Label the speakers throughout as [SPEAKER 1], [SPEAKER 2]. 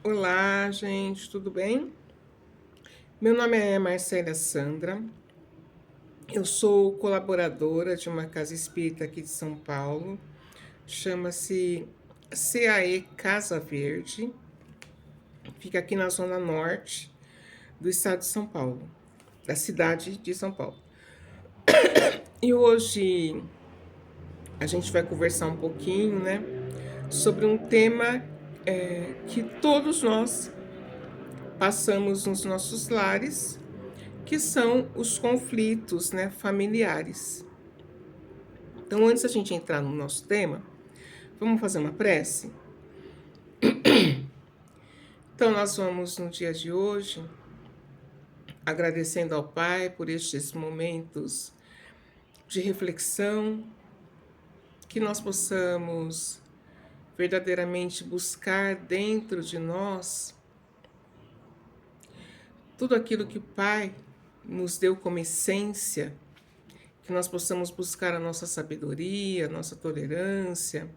[SPEAKER 1] Olá, gente, tudo bem? Meu nome é Marcela Sandra, eu sou colaboradora de uma casa espírita aqui de São Paulo, chama-se CAE Casa Verde, fica aqui na zona norte do estado de São Paulo, da cidade de São Paulo. E hoje a gente vai conversar um pouquinho, né, sobre um tema que todos nós passamos nos nossos lares, que são os conflitos, né, familiares. Então, antes da gente entrar no nosso tema, vamos fazer uma prece? Então, nós vamos, no dia de hoje, agradecendo ao Pai por estes momentos de reflexão, que nós possamos verdadeiramente buscar dentro de nós tudo aquilo que o Pai nos deu como essência, que nós possamos buscar a nossa sabedoria, a nossa tolerância,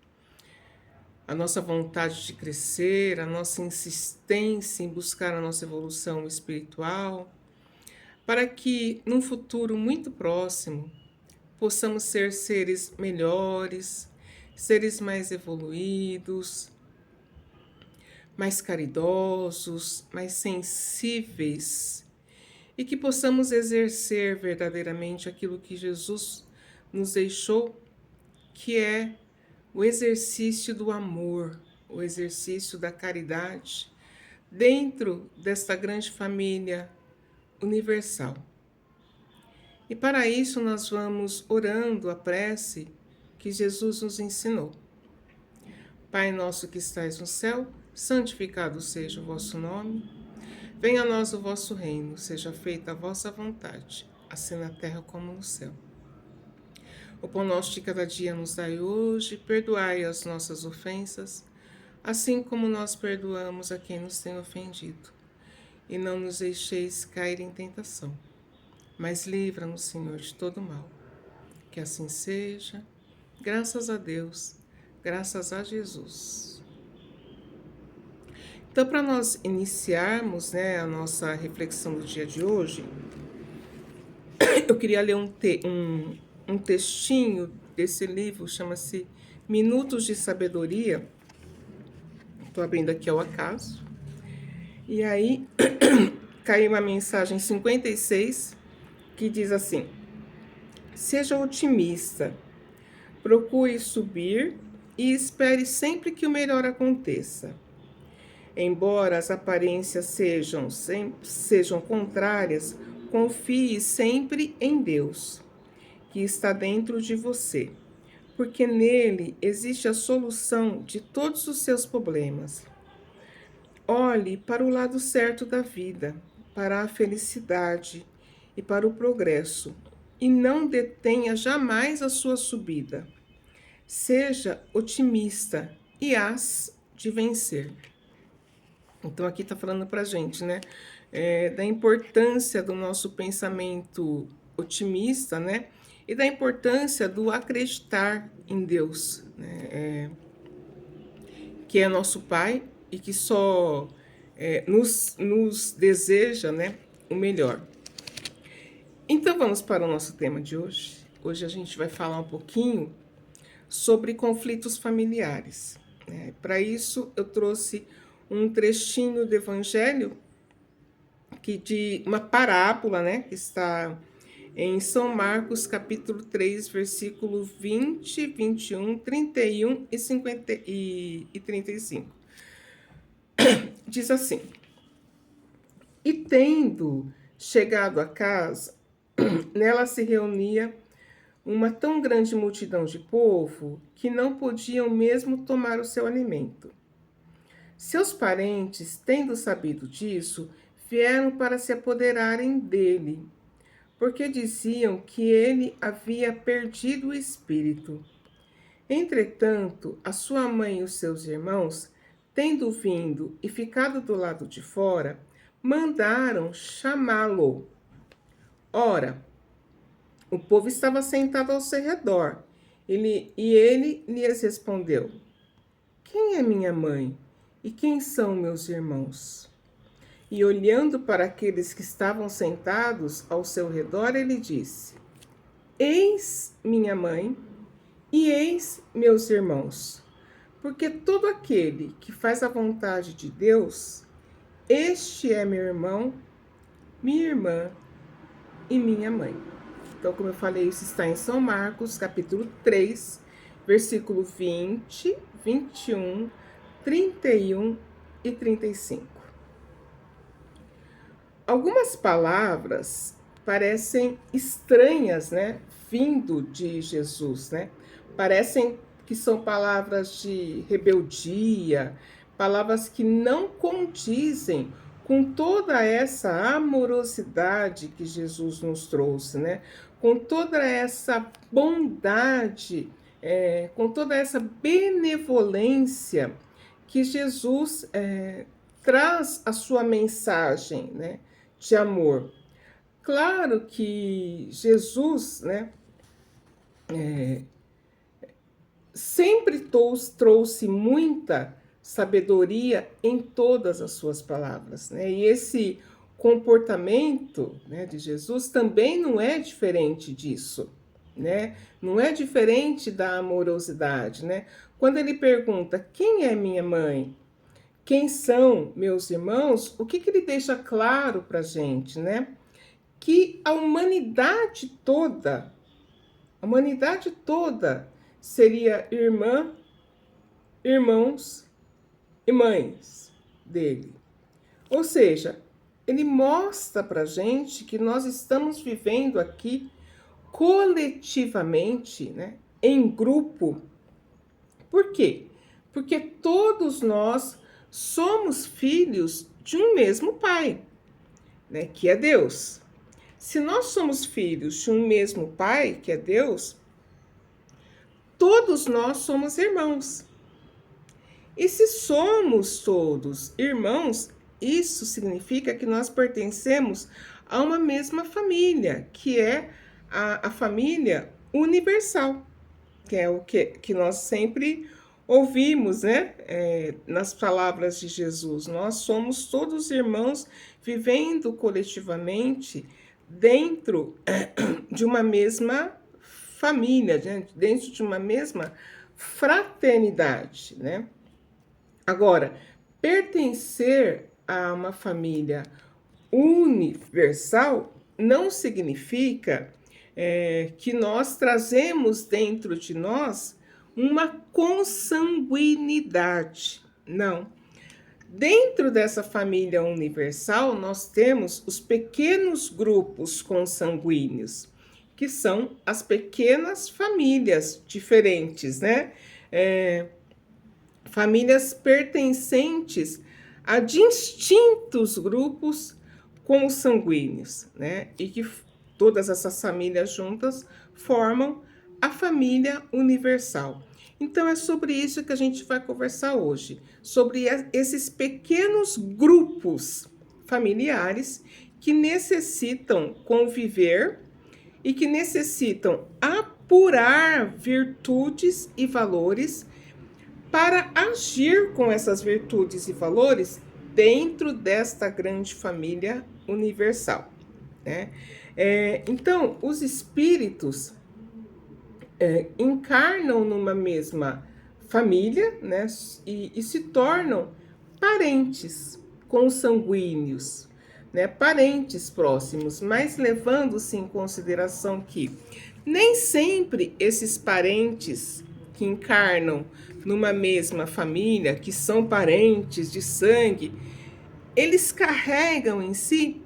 [SPEAKER 1] a nossa vontade de crescer, a nossa insistência em buscar a nossa evolução espiritual, para que num futuro muito próximo possamos ser seres melhores, seres mais evoluídos, mais caridosos, mais sensíveis e que possamos exercer verdadeiramente aquilo que Jesus nos deixou, que é o exercício do amor, o exercício da caridade, dentro desta grande família universal. E para isso nós vamos orando a prece que Jesus nos ensinou. Pai nosso que estais no céu, santificado seja o vosso nome. Venha a nós o vosso reino, seja feita a vossa vontade, assim na terra como no céu. O pão nosso de cada dia nos dai hoje, perdoai as nossas ofensas, assim como nós perdoamos a quem nos tem ofendido. E não nos deixeis cair em tentação, mas livra-nos, Senhor, de todo mal. Que assim seja, graças a Deus, graças a Jesus. Então, para nós iniciarmos, né, a nossa reflexão do dia de hoje, eu queria ler um textinho desse livro, chama-se Minutos de Sabedoria. Estou abrindo aqui ao acaso. E aí caiu uma mensagem 56 que diz assim: seja otimista, procure subir e espere sempre que o melhor aconteça. Embora as aparências sejam contrárias, confie sempre em Deus, que está dentro de você, porque nele existe a solução de todos os seus problemas. Olhe para o lado certo da vida, para a felicidade e para o progresso, e não detenha jamais a sua subida. Seja otimista e hás de vencer. Então aqui está falando para a gente, né, da importância do nosso pensamento otimista, né, e da importância do acreditar em Deus, né, que é nosso Pai e que só nos deseja, né, o melhor. Então vamos para o nosso tema de hoje. Hoje a gente vai falar um pouquinho sobre conflitos familiares. Para isso eu trouxe um trechinho do Evangelho, de uma parábola, né, que está em São Marcos, capítulo 3, versículo 20, 21, 31 e 50 e 35. Diz assim: e tendo chegado a casa, nela se reunia uma tão grande multidão de povo que não podiam mesmo tomar o seu alimento. Seus parentes, tendo sabido disso, vieram para se apoderarem dele, porque diziam que ele havia perdido o espírito. Entretanto, a sua mãe e os seus irmãos, tendo vindo e ficado do lado de fora, mandaram chamá-lo. Ora, o povo estava sentado ao seu redor, e ele lhes respondeu: quem é minha mãe? E quem são meus irmãos? E olhando para aqueles que estavam sentados ao seu redor, ele disse: Eis minha mãe e eis meus irmãos. Porque todo aquele que faz a vontade de Deus, este é meu irmão, minha irmã e minha mãe. Então, como eu falei, isso está em São Marcos, capítulo 3, versículo 20, 21, 31 e 35. Algumas palavras parecem estranhas, né? Vindo de Jesus, né? Parecem que são palavras de rebeldia, palavras que não condizem com toda essa amorosidade que Jesus nos trouxe, né? Com toda essa bondade, com toda essa benevolência que Jesus traz a sua mensagem, né, de amor. Claro que Jesus, né, sempre trouxe muita sabedoria em todas as suas palavras, né? E esse comportamento, né, de Jesus também não é diferente disso, né? Não é diferente da amorosidade, né? Quando ele pergunta: quem é minha mãe? Quem são meus irmãos? O que ele deixa claro para a gente, né? Que a humanidade toda seria irmã, irmãos e mães dele. Ou seja, ele mostra para a gente que nós estamos vivendo aqui coletivamente, né, em grupo. Por quê? Porque todos nós somos filhos de um mesmo Pai, né, que é Deus. Se nós somos filhos de um mesmo Pai, que é Deus, todos nós somos irmãos. E se somos todos irmãos, isso significa que nós pertencemos a uma mesma família, que é a família universal, que é o que nós sempre ouvimos, né? Nas palavras de Jesus. Nós somos todos irmãos vivendo coletivamente dentro de uma mesma família, dentro de uma mesma fraternidade, né? Agora, pertencer a uma família universal não significa que nós trazemos dentro de nós uma consanguinidade. Não. Dentro dessa família universal, nós temos os pequenos grupos consanguíneos, que são as pequenas famílias diferentes, né? Famílias pertencentes a distintos grupos consanguíneos, né? E que todas essas famílias juntas formam a família universal. Então é sobre isso que a gente vai conversar hoje, sobre esses pequenos grupos familiares que necessitam conviver e que necessitam apurar virtudes e valores para agir com essas virtudes e valores dentro desta grande família universal, né? Então, os espíritos encarnam numa mesma família, né? E se tornam parentes consanguíneos, né? Parentes próximos, mas levando-se em consideração que nem sempre esses parentes que encarnam numa mesma família, que são parentes de sangue, eles carregam em si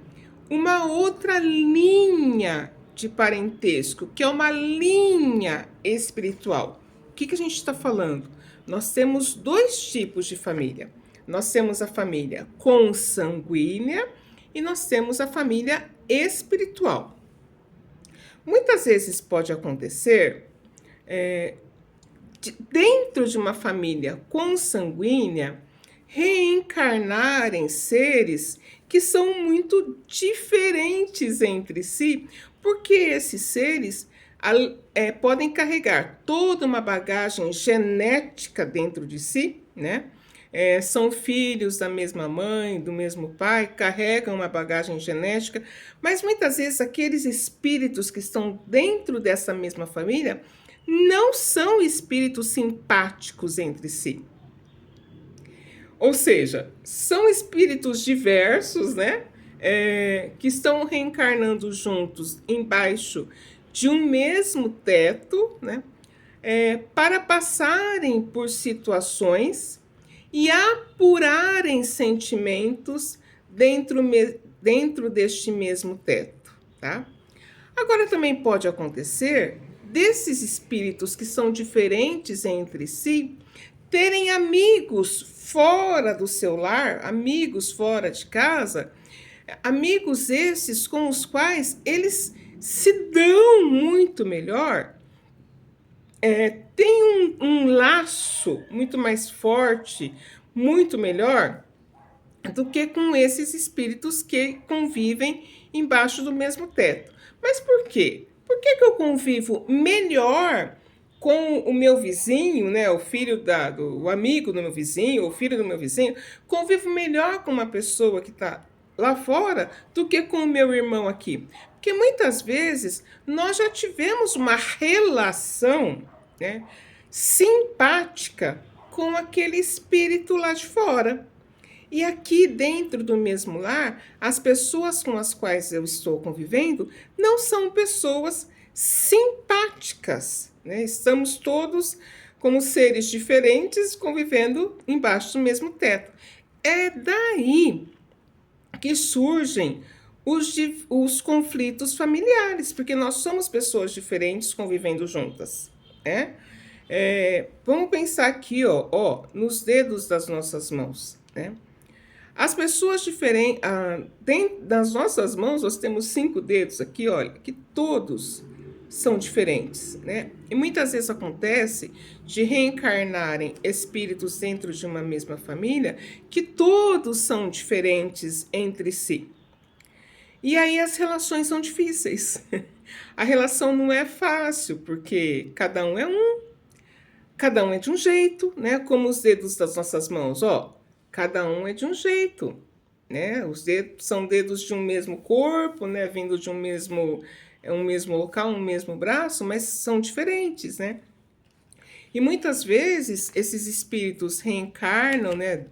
[SPEAKER 1] uma outra linha de parentesco, que é uma linha espiritual. O que a gente está falando? Nós temos dois tipos de família. Nós temos a família consanguínea e nós temos a família espiritual. Muitas vezes pode acontecer dentro de uma família consanguínea, reencarnarem seres que são muito diferentes entre si, porque esses seres podem carregar toda uma bagagem genética dentro de si, né? são filhos da mesma mãe, do mesmo pai, carregam uma bagagem genética, mas muitas vezes aqueles espíritos que estão dentro dessa mesma família não são espíritos simpáticos entre si. Ou seja, são espíritos diversos, né? Que estão reencarnando juntos embaixo de um mesmo teto, né? Para passarem por situações e apurarem sentimentos dentro deste mesmo teto, tá? Agora também pode acontecer desses espíritos que são diferentes entre si terem amigos fora do seu lar, amigos fora de casa, amigos esses com os quais eles se dão muito melhor, tem um laço muito mais forte, muito melhor do que com esses espíritos que convivem embaixo do mesmo teto. Mas por quê? Por que eu convivo melhor com o meu vizinho, né, o filho o amigo do meu vizinho, o filho do meu vizinho, convivo melhor com uma pessoa que está lá fora do que com o meu irmão aqui? Porque muitas vezes nós já tivemos uma relação, né, simpática com aquele espírito lá de fora. E aqui dentro do mesmo lar, as pessoas com as quais eu estou convivendo não são pessoas simpáticas, né? Estamos todos como seres diferentes convivendo embaixo do mesmo teto. É daí que surgem os conflitos familiares, porque nós somos pessoas diferentes convivendo juntas, né? Vamos pensar aqui, ó, nos dedos das nossas mãos, né? As pessoas diferentes, dentro das nossas mãos, nós temos 5 dedos aqui, olha, que todos são diferentes, né? E muitas vezes acontece de reencarnarem espíritos dentro de uma mesma família que todos são diferentes entre si. E aí as relações são difíceis. A relação não é fácil, porque cada um é de um jeito, né? Como os dedos das nossas mãos, ó. Cada um é de um jeito, né? Os dedos são dedos de um mesmo corpo, né? Vindo de um mesmo local, um mesmo braço, mas são diferentes, né? E muitas vezes esses espíritos reencarnam, né?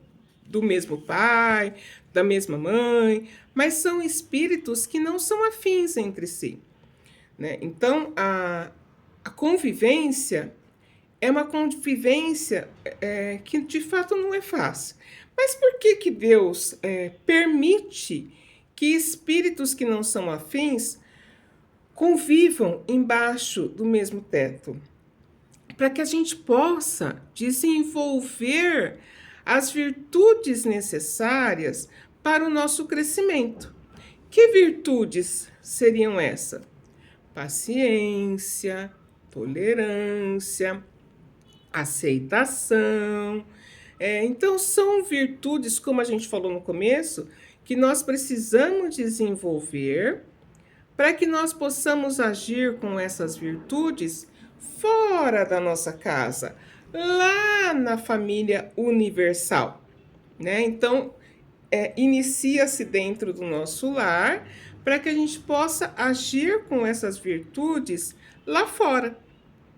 [SPEAKER 1] Do mesmo pai, da mesma mãe, mas são espíritos que não são afins entre si, né? Então a convivência é uma convivência que de fato não é fácil. Mas por que Deus permite que espíritos que não são afins convivam embaixo do mesmo teto? Para que a gente possa desenvolver as virtudes necessárias para o nosso crescimento. Que virtudes seriam essas? Paciência, tolerância, aceitação. Então, são virtudes, como a gente falou no começo, que nós precisamos desenvolver para que nós possamos agir com essas virtudes fora da nossa casa, lá na família universal, né? Então, inicia-se dentro do nosso lar para que a gente possa agir com essas virtudes lá fora,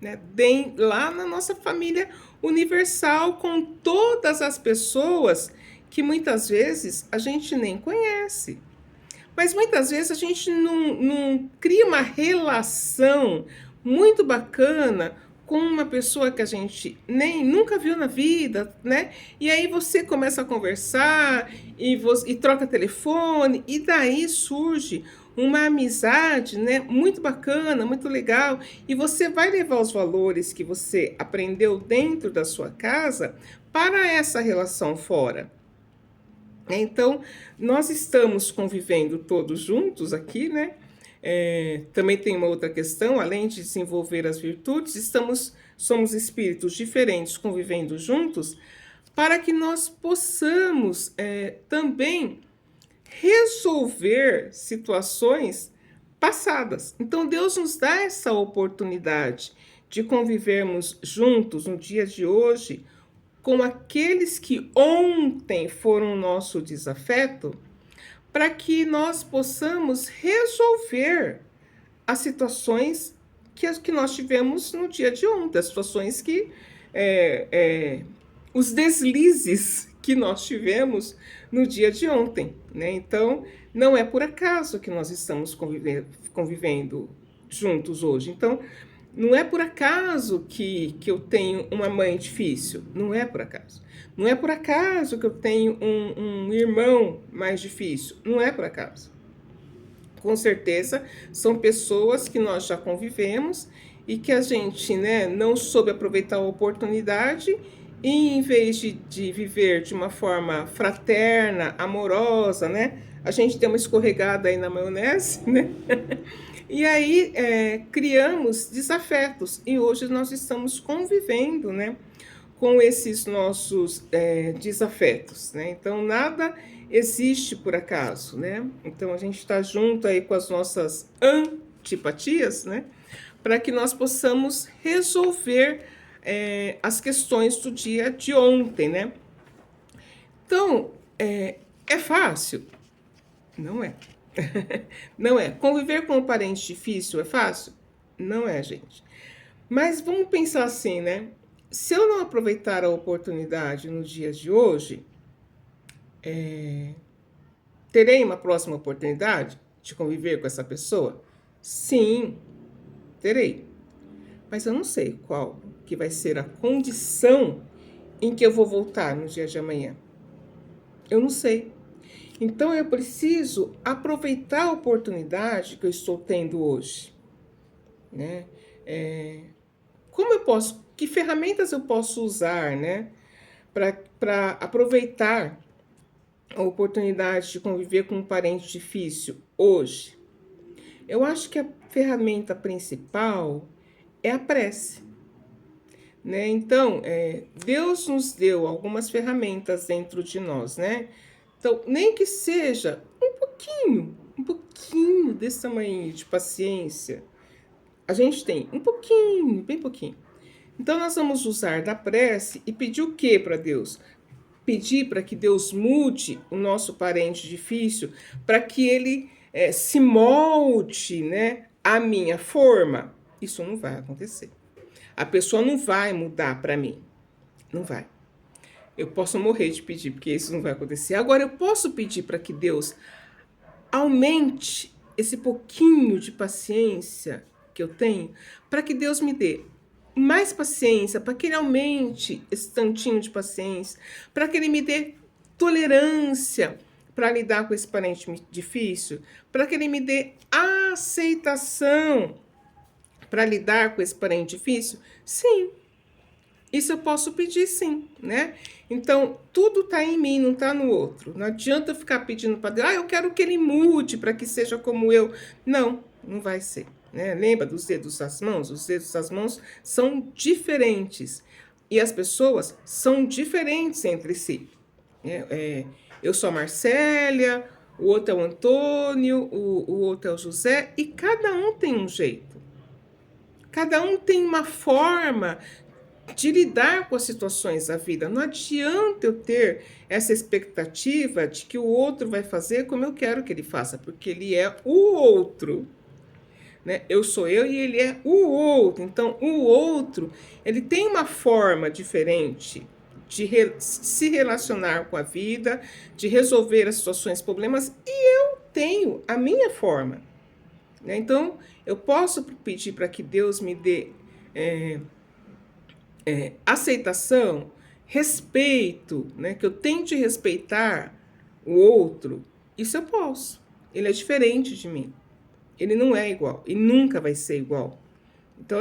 [SPEAKER 1] né? Bem, lá na nossa família universal, com todas as pessoas que muitas vezes a gente nem conhece. Mas muitas vezes a gente não cria uma relação muito bacana com uma pessoa que a gente nem nunca viu na vida, né? E aí você começa a conversar e troca telefone, e daí surge uma amizade, né, muito bacana, muito legal, e você vai levar os valores que você aprendeu dentro da sua casa para essa relação fora. Então, nós estamos convivendo todos juntos aqui, né? Também tem uma outra questão, além de desenvolver as virtudes, somos espíritos diferentes convivendo juntos, para que nós possamos também resolver situações passadas. Então, Deus nos dá essa oportunidade de convivermos juntos no dia de hoje, com aqueles que ontem foram nosso desafeto, para que nós possamos resolver as situações que nós tivemos no dia de ontem, as situações que os deslizes que nós tivemos no dia de ontem, né? Então, não é por acaso que nós estamos convivendo juntos hoje. Então, não é por acaso que eu tenho uma mãe difícil. Não é por acaso. Não é por acaso que eu tenho um irmão mais difícil. Não é por acaso. Com certeza, são pessoas que nós já convivemos e que a gente, né, não soube aproveitar a oportunidade e, em vez de viver de uma forma fraterna, amorosa, né, a gente deu uma escorregada aí na maionese, né? E aí criamos desafetos e hoje nós estamos convivendo, né, com esses nossos desafetos, né? Então nada existe por acaso, né? Então a gente está junto aí com as nossas antipatias, né, para que nós possamos resolver as questões do dia de ontem, né? Então é fácil? Não é. Não é. Conviver com um parente difícil é fácil? Não é, gente. Mas vamos pensar assim, né? Se eu não aproveitar a oportunidade no dia de hoje, terei uma próxima oportunidade de conviver com essa pessoa? Sim, terei. Mas eu não sei qual que vai ser a condição em que eu vou voltar no dia de amanhã. Eu não sei. Então eu preciso aproveitar a oportunidade que eu estou tendo hoje, né? Como eu posso, que ferramentas eu posso usar, né, para aproveitar a oportunidade de conviver com um parente difícil hoje? Eu acho que a ferramenta principal é a prece, né? Então, Deus nos deu algumas ferramentas dentro de nós, né? Então, nem que seja um pouquinho desse tamanho de paciência, a gente tem um pouquinho, bem pouquinho. Então, nós vamos usar da prece e pedir o que para Deus? Pedir para que Deus mude o nosso parente difícil, para que ele se molde, né, à minha forma. Isso não vai acontecer. A pessoa não vai mudar para mim. Não vai. Eu posso morrer de pedir, porque isso não vai acontecer. Agora, eu posso pedir para que Deus aumente esse pouquinho de paciência que eu tenho, para que Deus me dê mais paciência, para que Ele aumente esse tantinho de paciência, para que Ele me dê tolerância para lidar com esse parente difícil, para que Ele me dê aceitação para lidar com esse parente difícil. Sim. Isso eu posso pedir, sim, né? Então, tudo está em mim, não está no outro. Não adianta eu ficar pedindo para Deus, eu quero que ele mude para que seja como eu. Não, não vai ser, né? Lembra dos dedos das mãos? Os dedos das mãos são diferentes. E as pessoas são diferentes entre si. Eu sou a Marcélia, o outro é o Antônio, o outro é o José, e cada um tem um jeito. Cada um tem uma forma de lidar com as situações da vida. Não adianta eu ter essa expectativa de que o outro vai fazer como eu quero que ele faça, porque ele é o outro, né? Eu sou eu e ele é o outro. Então, o outro, ele tem uma forma diferente de se relacionar com a vida, de resolver as situações, problemas, e eu tenho a minha forma, né? Então, eu posso pedir para que Deus me dê aceitação, respeito, né? Que eu tente respeitar o outro. Isso eu posso. Ele é diferente de mim. Ele não é igual e nunca vai ser igual. Então,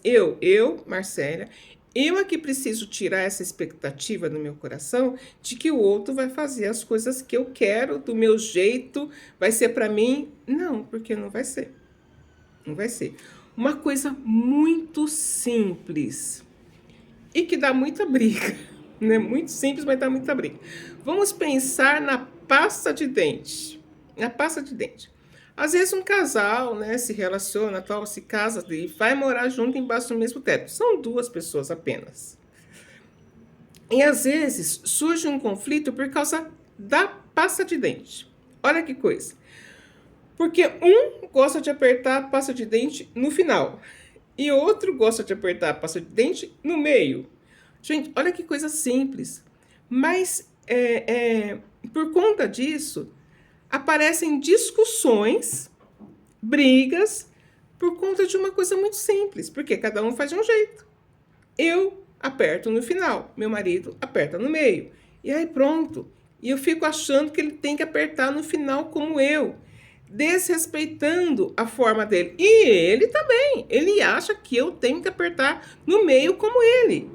[SPEAKER 1] eu, Marcélia, eu aqui preciso tirar essa expectativa do meu coração de que o outro vai fazer as coisas que eu quero, do meu jeito, vai ser para mim. Não, porque não vai ser. Não vai ser. Uma coisa muito simples e que dá muita briga, né? Muito simples, mas dá muita briga. Vamos pensar na pasta de dente. Na pasta de dente. Às vezes um casal, né, se relaciona, tal, se casa e vai morar junto embaixo do mesmo teto. São duas pessoas apenas. E às vezes surge um conflito por causa da pasta de dente. Olha que coisa. Porque um gosta de apertar a pasta de dente no final e outro gosta de apertar a pasta de dente no meio. Gente, olha que coisa simples. Mas por conta disso, aparecem discussões, brigas, por conta de uma coisa muito simples, porque cada um faz de um jeito. Eu aperto no final, meu marido aperta no meio. E aí pronto. E eu fico achando que ele tem que apertar no final como eu, desrespeitando a forma dele. E ele também. Ele acha que eu tenho que apertar no meio como ele.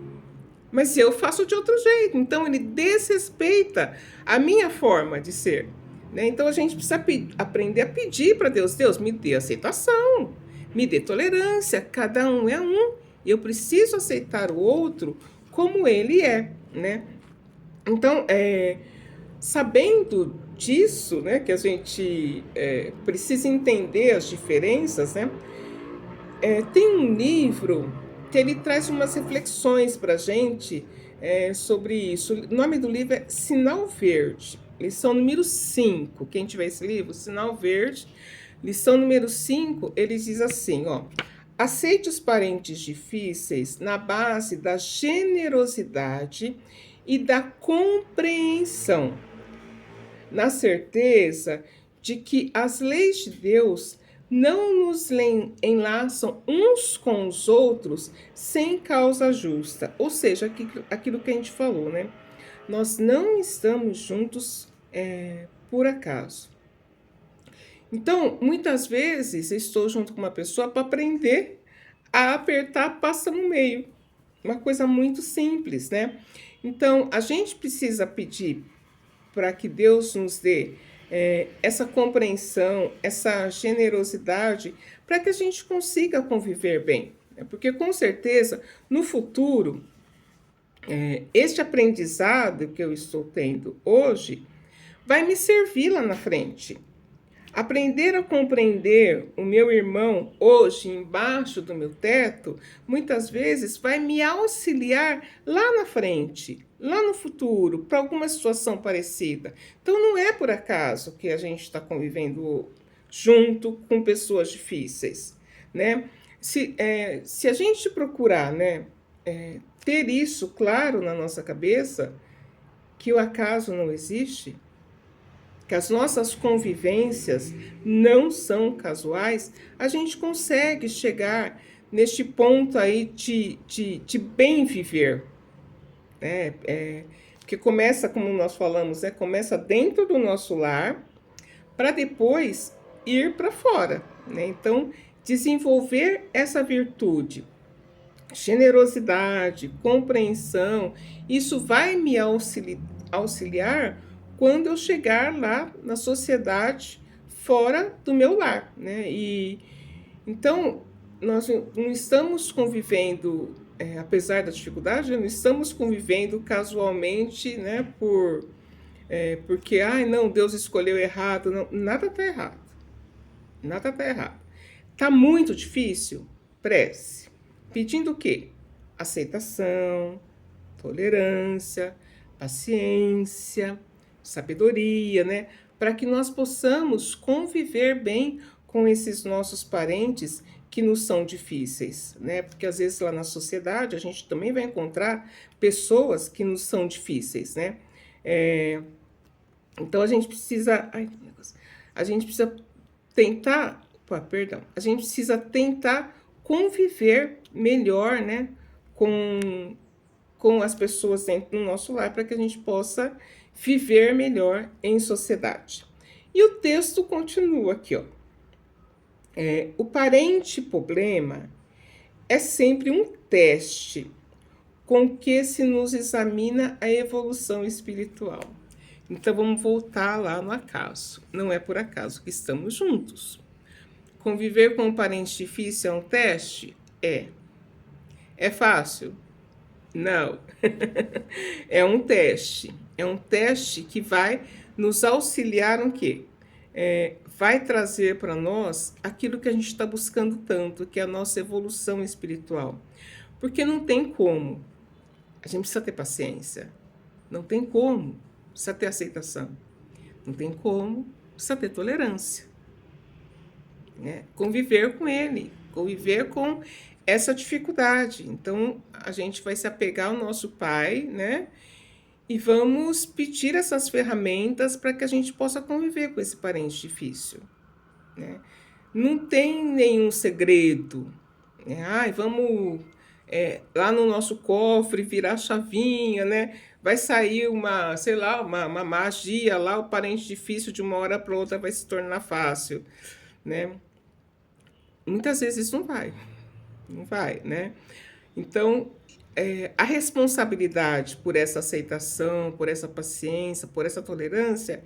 [SPEAKER 1] Mas eu faço de outro jeito. Então ele desrespeita a minha forma de ser. Né? Então a gente precisa aprender a pedir para Deus: Deus, me dê aceitação, me dê tolerância. Cada um é um. Eu preciso aceitar o outro como ele é. Né? Então, sabendo disso, né, que a gente precisa entender as diferenças, né? Tem um livro que ele traz umas reflexões para a gente sobre isso. O nome do livro é Sinal Verde, lição número 5. Quem tiver esse livro, Sinal Verde, lição número 5, ele diz assim, ó: aceite os parentes difíceis na base da generosidade e da compreensão, na certeza de que as leis de Deus não nos enlaçam uns com os outros sem causa justa. Ou seja, aquilo que a gente falou, né? Nós não estamos juntos por acaso. Então, muitas vezes, eu estou junto com uma pessoa para aprender a apertar a pasta no meio. Uma coisa muito simples, né? Então, a gente precisa pedir para que Deus nos dê essa compreensão, essa generosidade, para que a gente consiga conviver bem. Porque, com certeza, no futuro, este aprendizado que eu estou tendo hoje vai me servir lá na frente. Aprender a compreender o meu irmão hoje embaixo do meu teto, muitas vezes vai me auxiliar lá na frente, lá no futuro, para alguma situação parecida. Então não é por acaso que a gente está convivendo junto com pessoas difíceis, né? Se a gente procurar, né, ter isso claro na nossa cabeça, que o acaso não existe, que as nossas convivências não são casuais, a gente consegue chegar neste ponto aí de bem viver. Né? Porque começa, como nós falamos, começa dentro do nosso lar, para depois ir para fora. Né? Então, desenvolver essa virtude, generosidade, compreensão, isso vai me auxiliar quando eu chegar lá na sociedade fora do meu lar, né? E então nós não estamos convivendo, apesar da dificuldade, não estamos convivendo casualmente, né? Porque não, Deus escolheu errado, não, nada está errado, nada está errado. Tá muito difícil, prece, pedindo o quê? Aceitação, tolerância, paciência, sabedoria, né? Para que nós possamos conviver bem com esses nossos parentes que nos são difíceis, né? Porque às vezes lá na sociedade a gente também vai encontrar pessoas que nos são difíceis, né? Então a gente precisa, a gente precisa tentar, a gente precisa tentar conviver melhor, né? Com as pessoas dentro do nosso lar, para que a gente possa viver melhor em sociedade. E o texto continua aqui, ó. O parente problema é sempre um teste com que se nos examina a evolução espiritual. Então vamos voltar lá no acaso. Não é por acaso que estamos juntos. Conviver com um parente difícil é um teste? É fácil? Não. É um teste. É um teste que vai nos auxiliar no quê? Vai trazer para nós aquilo que a gente está buscando tanto, que é a nossa evolução espiritual. Porque não tem como A gente precisa ter paciência. Não tem como. Precisa ter aceitação. Não tem como. Precisa ter tolerância. Né? Conviver com ele. Conviver com essa dificuldade. Então, a gente vai se apegar ao nosso pai, né? E vamos pedir essas ferramentas para que a gente possa conviver com esse parente difícil. Né? Não tem nenhum segredo. Né? Ai, vamos lá no nosso cofre virar a chavinha, né? Vai sair uma, sei lá, uma magia lá, o parente difícil de uma hora para outra vai se tornar fácil, né? Muitas vezes não vai, não vai, né? Então, a responsabilidade por essa aceitação, por essa paciência, por essa tolerância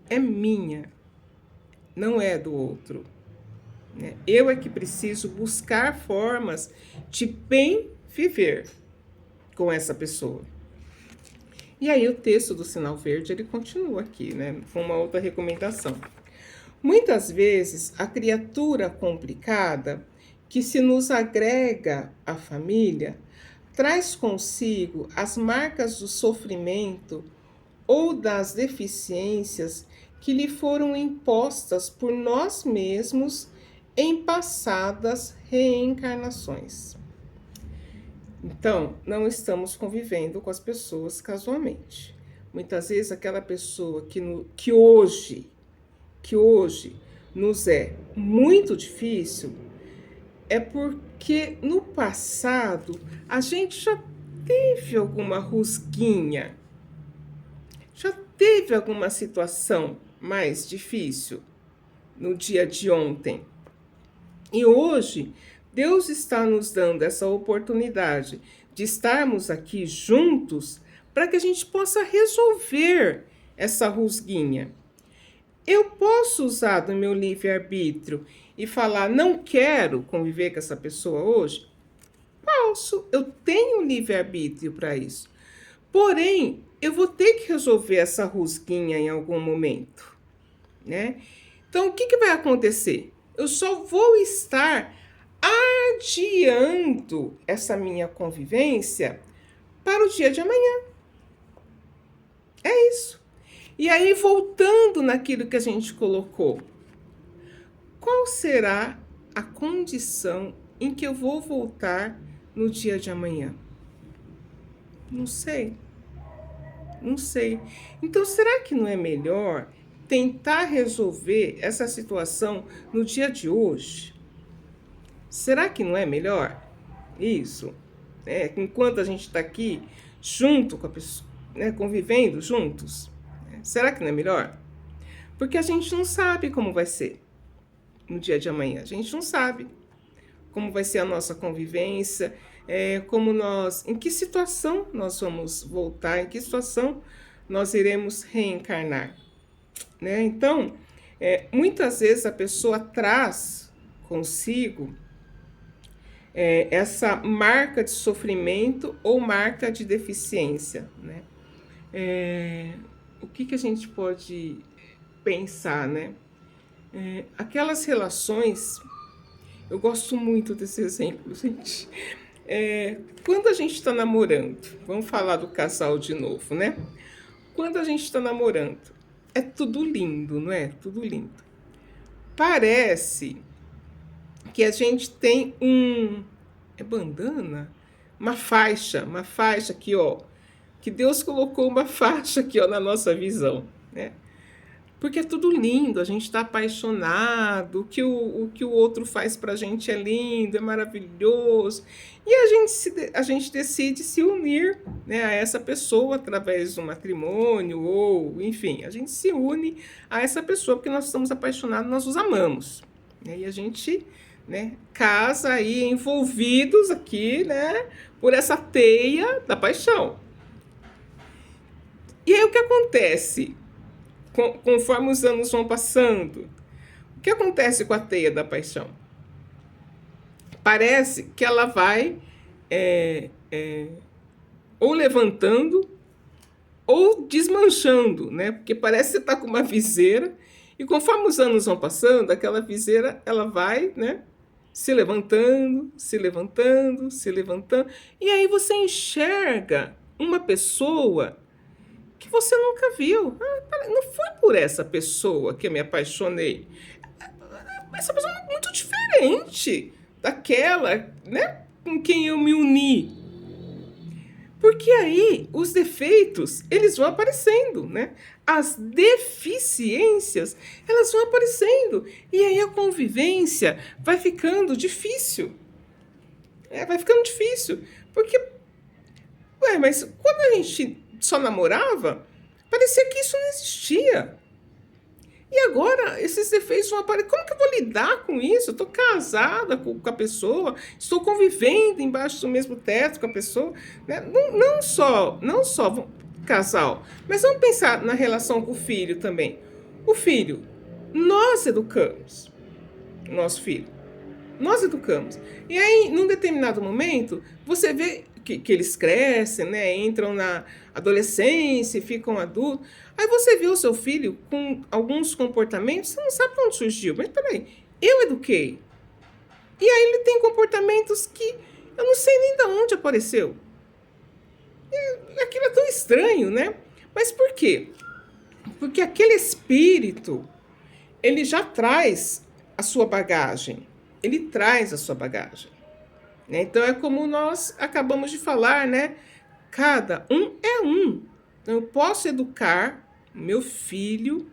[SPEAKER 1] é minha, não é do outro. Né? Eu é que preciso buscar formas de bem viver com essa pessoa. E aí o texto do Sinal Verde, ele continua aqui, né, com uma outra recomendação. Muitas vezes, a criatura complicada que se nos agrega à família traz consigo as marcas do sofrimento ou das deficiências que lhe foram impostas por nós mesmos em passadas reencarnações. Então, não estamos convivendo com as pessoas casualmente. Muitas vezes aquela pessoa que hoje nos é muito difícil é porque no passado a gente já teve alguma rusguinha, já teve alguma situação mais difícil no dia de ontem. E hoje, Deus está nos dando essa oportunidade de estarmos aqui juntos para que a gente possa resolver essa rusguinha. Eu posso usar do meu livre-arbítrio e falar, não quero conviver com essa pessoa hoje? Posso, eu tenho livre-arbítrio para isso. Porém, eu vou ter que resolver essa rusguinha em algum momento, né? Então, o que vai acontecer? Eu só vou estar adiando essa minha convivência para o dia de amanhã. É isso. E aí, voltando naquilo que a gente colocou, qual será a condição em que eu vou voltar no dia de amanhã? Não sei. Não sei. Então, será que não é melhor tentar resolver essa situação no dia de hoje? Será que não é melhor isso? Enquanto a gente está aqui junto com a pessoa, né, convivendo juntos, será que não é melhor? Porque a gente não sabe como vai ser no dia de amanhã. A gente não sabe como vai ser a nossa convivência, em que situação nós vamos voltar, em que situação nós iremos reencarnar. Né? Então, muitas vezes a pessoa traz consigo essa marca de sofrimento ou marca de deficiência. Né? O que a gente pode pensar, né? Aquelas relações, eu gosto muito desse exemplo, gente. Quando a gente está namorando, vamos falar do casal de novo, né? Quando a gente está namorando, é tudo lindo, não é? Tudo lindo. Parece que a gente tem bandana? Uma faixa aqui, ó. Que Deus colocou uma faixa aqui, ó, na nossa visão, né? Porque é tudo lindo, a gente está apaixonado, o que o outro faz pra gente é lindo, é maravilhoso. E a gente decide se unir, né, a essa pessoa através do matrimônio, ou, enfim, a gente se une a essa pessoa porque nós estamos apaixonados, nós os amamos. Né, e a gente, né, casa aí envolvidos aqui, né, por essa teia da paixão. E aí o que acontece? Conforme os anos vão passando, o que acontece com a teia da paixão? Parece que ela vai ou levantando ou desmanchando, né? Porque parece que você está com uma viseira e conforme os anos vão passando, aquela viseira ela vai, né, se levantando, e aí você enxerga uma pessoa que você nunca viu. Não foi por essa pessoa que eu me apaixonei. Essa pessoa é muito diferente daquela, né, com quem eu me uni. Porque aí os defeitos, eles vão aparecendo, né? As deficiências, elas vão aparecendo. E aí a convivência vai ficando difícil. Vai ficando difícil. Porque, mas quando a gente só namorava, parecia que isso não existia. E agora, esses defeitos vão aparecer. Como que eu vou lidar com isso? Eu estou casada com a pessoa, estou convivendo embaixo do mesmo teto com a pessoa. Né? Não só casal, mas vamos pensar na relação com o filho também. O filho, nós educamos o nosso filho. Nós educamos. E aí, num determinado momento, você vê que eles crescem, né? Entram na adolescência, ficam adultos. Aí você vê o seu filho com alguns comportamentos, você não sabe de onde surgiu. Mas peraí, eu eduquei. E aí ele tem comportamentos que eu não sei nem de onde apareceu. E aquilo é tão estranho, né? Mas por quê? Porque aquele espírito, ele já traz a sua bagagem. Ele traz a sua bagagem. Né? Então é como nós acabamos de falar, né? Cada um é um. Então eu posso educar meu filho,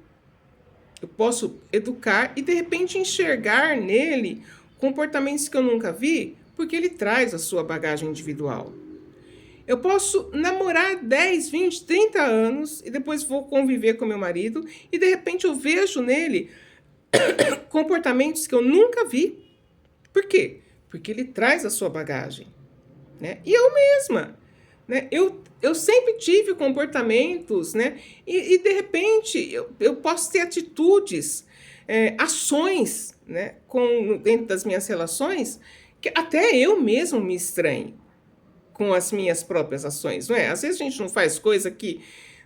[SPEAKER 1] eu posso educar e de repente enxergar nele comportamentos que eu nunca vi, porque ele traz a sua bagagem individual. Eu posso namorar 10, 20, 30 anos e depois vou conviver com meu marido e de repente eu vejo nele comportamentos que eu nunca vi. Por quê? Porque ele traz a sua bagagem. Né? E eu mesma. Né? Eu sempre tive comportamentos, né? E de repente eu posso ter atitudes, ações, né? Dentro das minhas relações, que até eu mesmo me estranho com as minhas próprias ações. Não é? Às vezes a gente não faz coisa que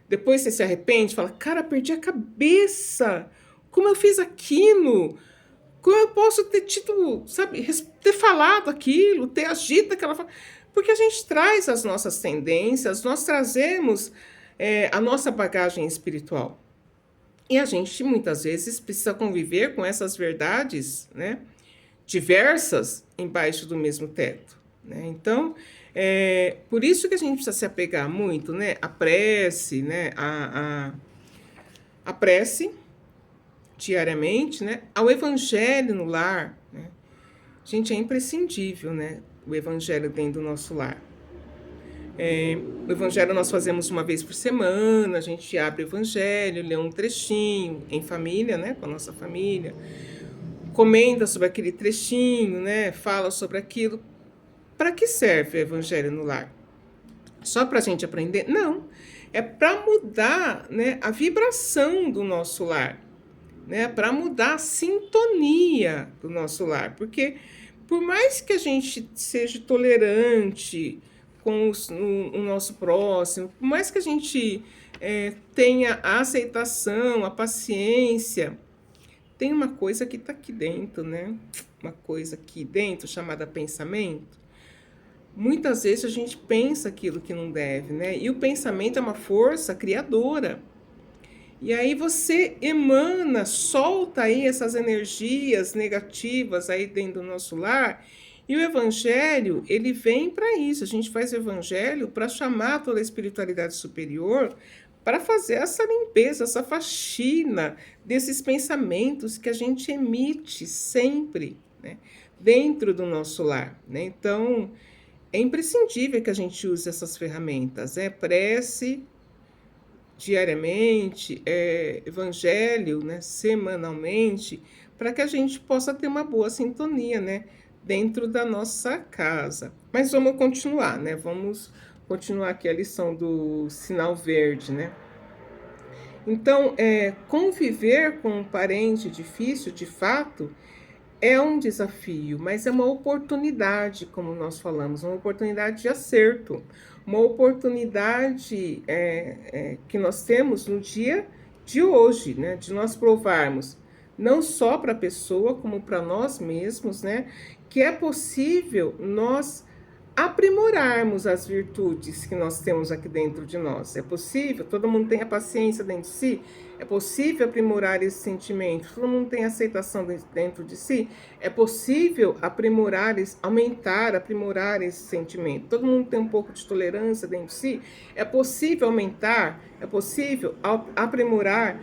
[SPEAKER 1] depois você se arrepende, fala, cara, perdi a cabeça, como eu fiz aquilo? Como eu posso ter tido, sabe, ter falado aquilo, ter agido daquela forma? Porque a gente traz as nossas tendências, nós trazemos a nossa bagagem espiritual. E a gente, muitas vezes, precisa conviver com essas verdades, né, diversas embaixo do mesmo teto. Né? Então, por isso que a gente precisa se apegar muito, né, à prece, né, a prece, diariamente, né, ao evangelho no lar, né? Gente, é imprescindível, né, o evangelho dentro do nosso lar. O evangelho nós fazemos uma vez por semana, a gente abre o evangelho, lê um trechinho em família, né, com a nossa família, comenta sobre aquele trechinho, né, fala sobre aquilo. Para que serve o evangelho no lar? Só para a gente aprender? Não, é para mudar, né, a vibração do nosso lar. Né, para mudar a sintonia do nosso lar, porque por mais que a gente seja tolerante com o nosso próximo, por mais que a gente tenha a aceitação, a paciência, tem uma coisa que está aqui dentro, né? Uma coisa aqui dentro chamada pensamento. Muitas vezes a gente pensa aquilo que não deve, né? E o pensamento é uma força criadora. E aí você emana, solta aí essas energias negativas aí dentro do nosso lar. E o evangelho, ele vem para isso. A gente faz o evangelho para chamar toda a espiritualidade superior para fazer essa limpeza, essa faxina desses pensamentos que a gente emite sempre, né, dentro do nosso lar. Né? Então, é imprescindível que a gente use essas ferramentas. Prece diariamente, evangelho, né, semanalmente, para que a gente possa ter uma boa sintonia, né, dentro da nossa casa. Mas vamos continuar, né? Vamos continuar aqui a lição do sinal verde, né? Então, conviver com um parente difícil, de fato, é um desafio, mas é uma oportunidade, como nós falamos, uma oportunidade de acerto, uma oportunidade que nós temos no dia de hoje, né, de nós provarmos, não só para a pessoa, como para nós mesmos, né, que é possível nós aprimorarmos as virtudes que nós temos aqui dentro de nós. É possível? Todo mundo tem a paciência dentro de si? É possível aprimorar esse sentimento? Todo mundo tem aceitação dentro de si? É possível aprimorar, aumentar, aprimorar esse sentimento? Todo mundo tem um pouco de tolerância dentro de si? É possível aumentar? É possível aprimorar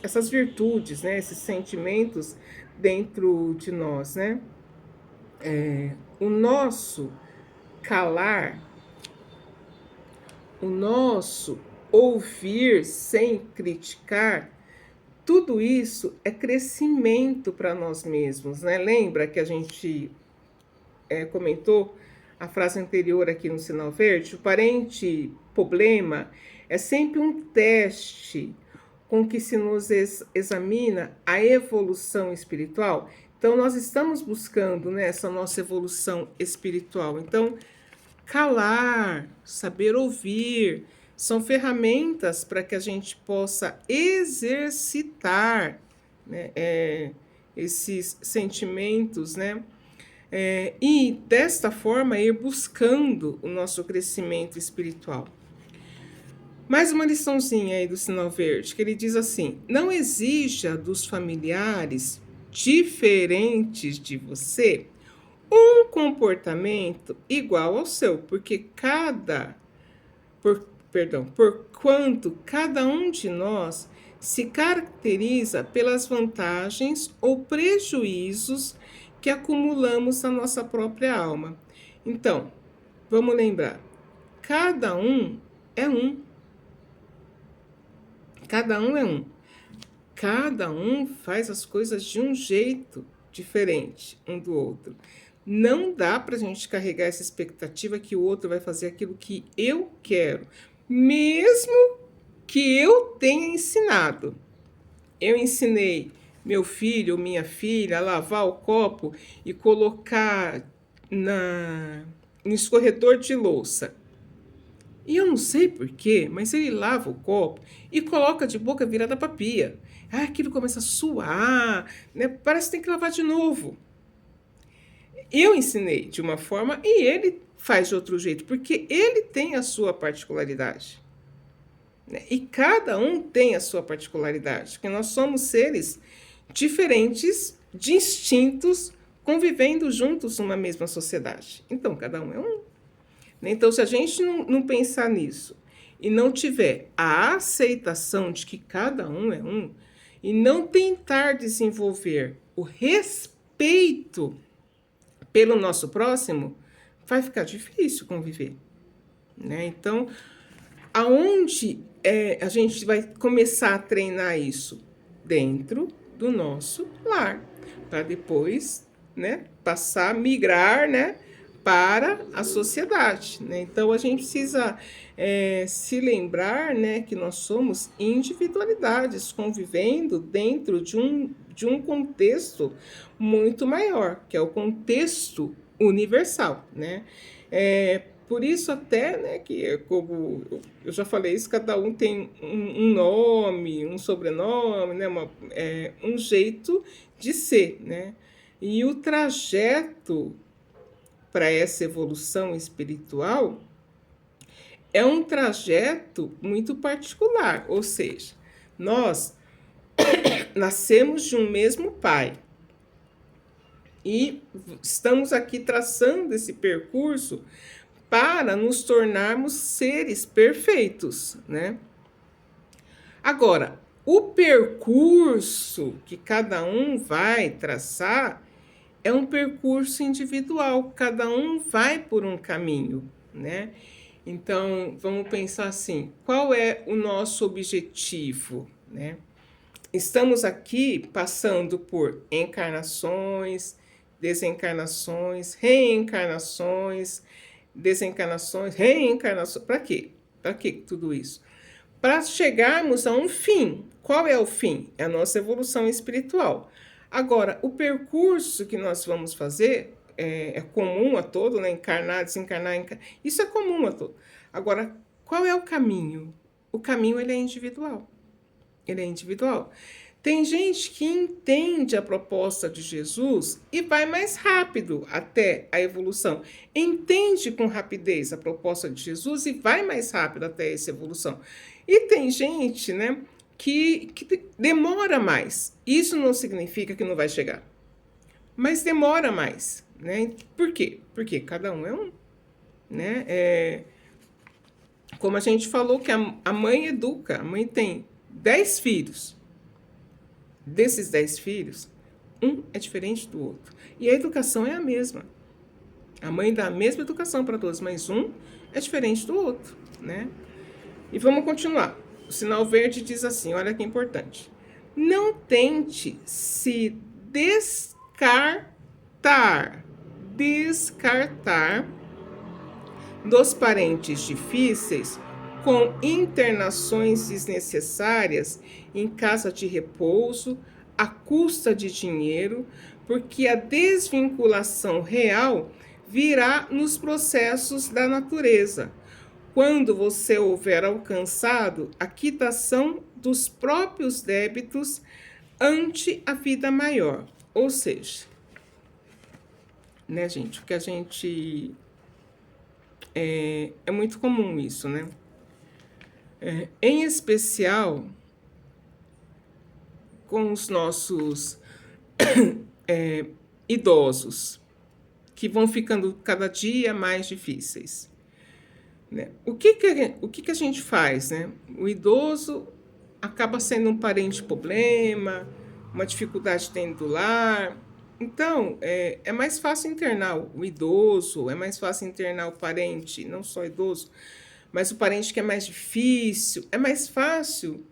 [SPEAKER 1] essas virtudes, né? Esses sentimentos dentro de nós, né? O nosso calar, o nosso ouvir sem criticar, tudo isso é crescimento para nós mesmos, né? Lembra que a gente comentou a frase anterior aqui no sinal verde? O parente problema é sempre um teste com que se nos examina a evolução espiritual. Então, nós estamos buscando, né, essa nossa evolução espiritual. Então, calar, saber ouvir, são ferramentas para que a gente possa exercitar, né, esses sentimentos, né? E desta forma ir buscando o nosso crescimento espiritual. Mais uma liçãozinha aí do sinal verde, que ele diz assim: não exija dos familiares diferentes de você um comportamento igual ao seu, porque porquanto cada um de nós se caracteriza pelas vantagens ou prejuízos que acumulamos na nossa própria alma. Então, vamos lembrar, cada um é um. Cada um é um. Cada um faz as coisas de um jeito diferente um do outro. Não dá para a gente carregar essa expectativa que o outro vai fazer aquilo que eu quero, mesmo que eu tenha ensinado. Eu ensinei meu filho ou minha filha a lavar o copo e colocar no escorredor de louça. E eu não sei porquê, mas ele lava o copo e coloca de boca virada para a pia. Aquilo começa a suar, né? Parece que tem que lavar de novo. Eu ensinei de uma forma e ele faz de outro jeito, porque ele tem a sua particularidade. Né? E cada um tem a sua particularidade, porque nós somos seres diferentes, distintos, convivendo juntos numa mesma sociedade. Então, cada um é um. Então, se a gente não pensar nisso e não tiver a aceitação de que cada um é um, e não tentar desenvolver o respeito pelo nosso próximo, vai ficar difícil conviver. Né? Então, aonde a gente vai começar a treinar isso? Dentro do nosso lar, para depois, né, passar, migrar, né, para a sociedade. Né? Então, a gente precisa se lembrar, né, que nós somos individualidades convivendo dentro de um contexto muito maior, que é o contexto universal. Né? Por isso até, né, que como eu já falei isso, cada um tem um nome, um sobrenome, né, um jeito de ser. Né? E o trajeto para essa evolução espiritual é um trajeto muito particular, ou seja, nós nascemos de um mesmo pai e estamos aqui traçando esse percurso para nos tornarmos seres perfeitos, né? Agora, o percurso que cada um vai traçar é um percurso individual, cada um vai por um caminho, né? Então, vamos pensar assim, qual é o nosso objetivo, né? Estamos aqui passando por encarnações, desencarnações, reencarnações, desencarnações, reencarnações. Para quê? Para que tudo isso? Para chegarmos a um fim. Qual é o fim? É a nossa evolução espiritual. Agora, o percurso que nós vamos fazer é comum a todo, né? Encarnar, desencarnar, isso é comum a todo. Agora, qual é o caminho? O caminho ele é individual. Ele é individual. Tem gente que entende a proposta de Jesus e vai mais rápido até a evolução. Entende com rapidez a proposta de Jesus e vai mais rápido até essa evolução. E tem gente, né, que demora mais. Isso não significa que não vai chegar, mas demora mais, né? Por quê? Porque cada um é um, né? Como a gente falou que a mãe educa, a mãe tem 10 filhos. Desses 10 filhos, um é diferente do outro. E a educação é a mesma. A mãe dá a mesma educação para todos, mas um é diferente do outro, né? E vamos continuar. O sinal verde diz assim, olha que importante. Não tente se descartar dos parentes difíceis com internações desnecessárias em casa de repouso, à custa de dinheiro, porque a desvinculação real virá nos processos da natureza, quando você houver alcançado a quitação dos próprios débitos ante a vida maior. Ou seja, né, gente, o que a gente... É muito comum isso, né? Em especial com os nossos idosos, que vão ficando cada dia mais difíceis, né? O que a gente faz, né? O idoso acaba sendo um parente problema, uma dificuldade dentro do lar. Então, é mais fácil internar o idoso, é mais fácil internar o parente, não só idoso, mas o parente que é mais difícil, é mais fácil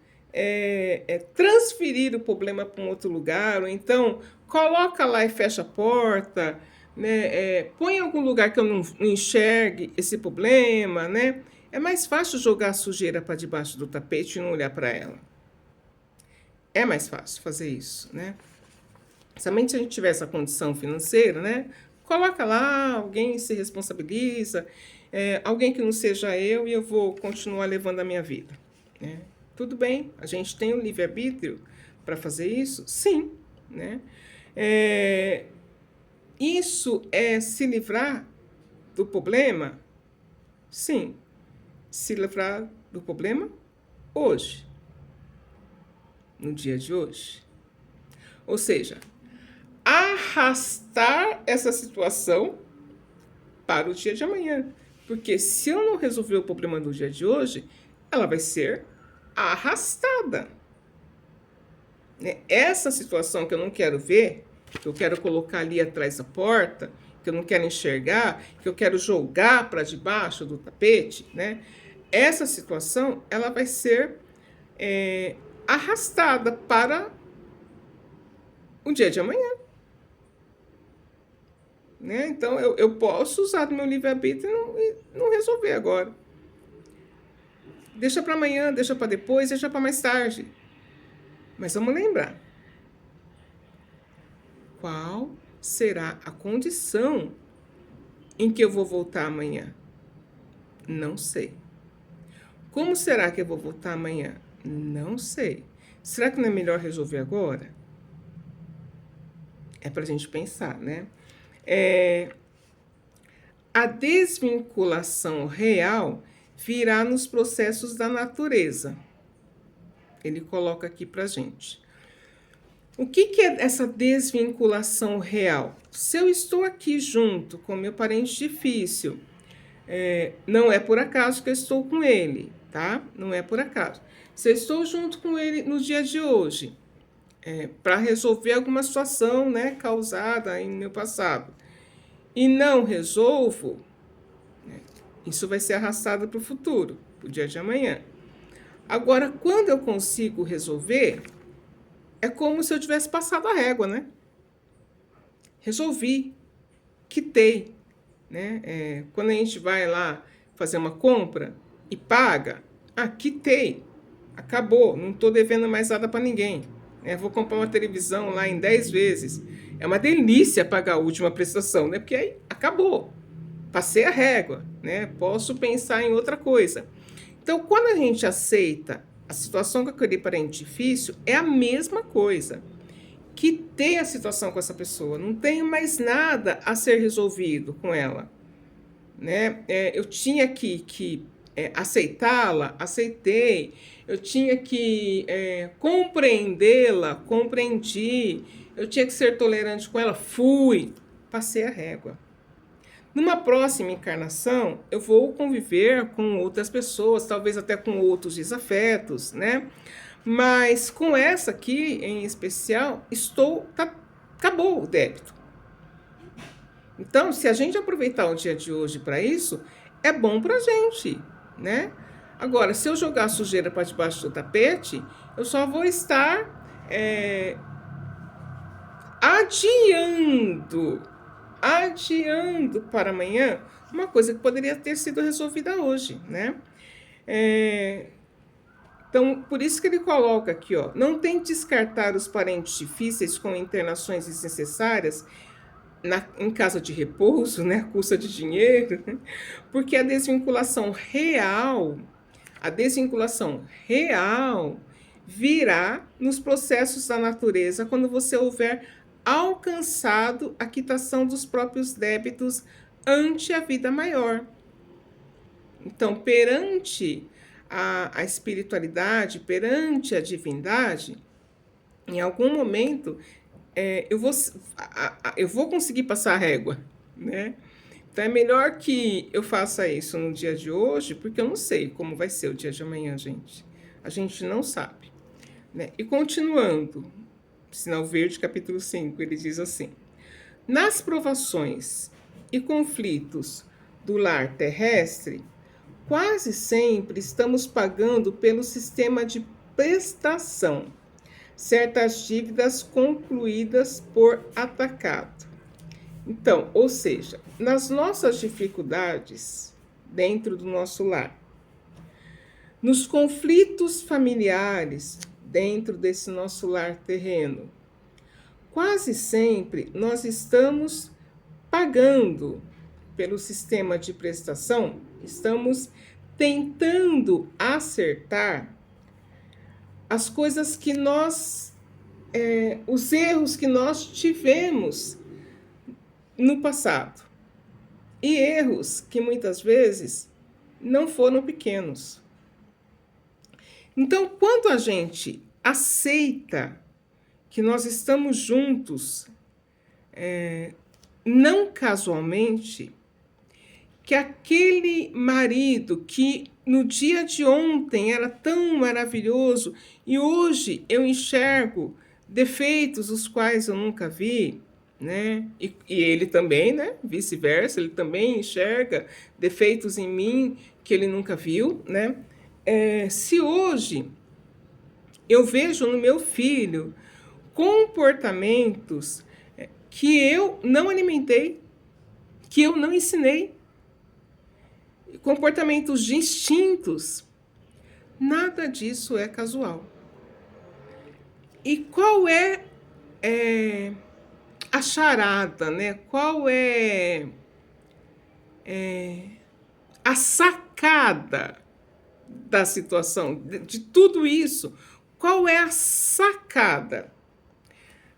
[SPEAKER 1] transferir o problema para um outro lugar, ou então coloca lá e fecha a porta, né? Põe em algum lugar que eu não enxergue esse problema, né? É mais fácil jogar a sujeira para debaixo do tapete e não olhar para ela. É mais fácil fazer isso, né? Somente se a gente tiver essa condição financeira, né? Coloca lá, alguém se responsabiliza, alguém que não seja eu e eu vou continuar levando a minha vida, né? Tudo bem, a gente tem o livre-arbítrio para fazer isso? Sim, né? Isso é se livrar do problema? Sim. Se livrar do problema hoje, no dia de hoje. Ou seja, arrastar essa situação para o dia de amanhã. Porque se eu não resolver o problema do dia de hoje, ela vai ser arrastada. Essa situação que eu não quero ver, que eu quero colocar ali atrás da porta, que eu não quero enxergar, que eu quero jogar para debaixo do tapete, né? Essa situação, ela vai ser arrastada para o dia de amanhã. Né? Então, eu posso usar do meu livre-arbítrio e não resolver agora. Deixa para amanhã, deixa para depois, deixa para mais tarde. Mas vamos lembrar. Qual será a condição em que eu vou voltar amanhã? Não sei. Como será que eu vou voltar amanhã? Não sei. Será que não é melhor resolver agora? É para a gente pensar, né? A desvinculação real virá nos processos da natureza. Ele coloca aqui para a gente. O que é essa desvinculação real? Se eu estou aqui junto com meu parente difícil, não é por acaso que eu estou com ele, tá? Não é por acaso. Se eu estou junto com ele no dia de hoje, para resolver alguma situação, né, causada em meu passado, e não resolvo, isso vai ser arrastado para o futuro, para o dia de amanhã. Agora, quando eu consigo resolver, é como se eu tivesse passado a régua, né? Resolvi, quitei, né? Quando a gente vai lá fazer uma compra e paga, quitei, acabou, não estou devendo mais nada para ninguém. Vou comprar uma televisão lá em 10 vezes. É uma delícia pagar a última prestação, né? Porque aí acabou, passei a régua, né? Posso pensar em outra coisa. Então, quando a gente aceita a situação com aquele parente difícil é a mesma coisa que ter a situação com essa pessoa. Não tenho mais nada a ser resolvido com ela, né? Eu tinha que aceitá-la, aceitei. Eu tinha que compreendê-la, compreendi. Eu tinha que ser tolerante com ela, fui. Passei a régua. Numa próxima encarnação, eu vou conviver com outras pessoas, talvez até com outros desafetos, né? Mas com essa aqui, em especial, acabou o débito. Então, se a gente aproveitar o dia de hoje para isso, é bom para a gente, né? Agora, se eu jogar sujeira para debaixo do tapete, eu só vou estar adiando para amanhã uma coisa que poderia ter sido resolvida hoje, né? Então, por isso que ele coloca aqui, ó, não tente descartar os parentes difíceis com internações desnecessárias em casa de repouso, né, custa de dinheiro, porque a desvinculação real virá nos processos da natureza quando você houver alcançado a quitação dos próprios débitos ante a vida maior. Então, perante a espiritualidade, perante a divindade, em algum momento eu vou conseguir passar a régua, né? Então é melhor que eu faça isso no dia de hoje, porque eu não sei como vai ser o dia de amanhã, gente. A gente não sabe, né? E continuando, Sinal Verde, capítulo 5, ele diz assim: nas provações e conflitos do lar terrestre, quase sempre estamos pagando pelo sistema de prestação certas dívidas concluídas por atacado. Então, ou seja, nas nossas dificuldades dentro do nosso lar, nos conflitos familiares dentro desse nosso lar terreno, quase sempre nós estamos pagando pelo sistema de prestação, estamos tentando acertar as coisas que os erros que nós tivemos no passado. E erros que muitas vezes não foram pequenos. Então, quando a gente aceita que nós estamos juntos, não casualmente, que aquele marido que no dia de ontem era tão maravilhoso e hoje eu enxergo defeitos os quais eu nunca vi, né? E ele também, né? Vice-versa, ele também enxerga defeitos em mim que ele nunca viu, né? Se hoje eu vejo no meu filho comportamentos que eu não alimentei, que eu não ensinei, comportamentos distintos, nada disso é casual. E qual é a charada, né? Qual é a sacada da situação, de tudo isso? Qual é a sacada?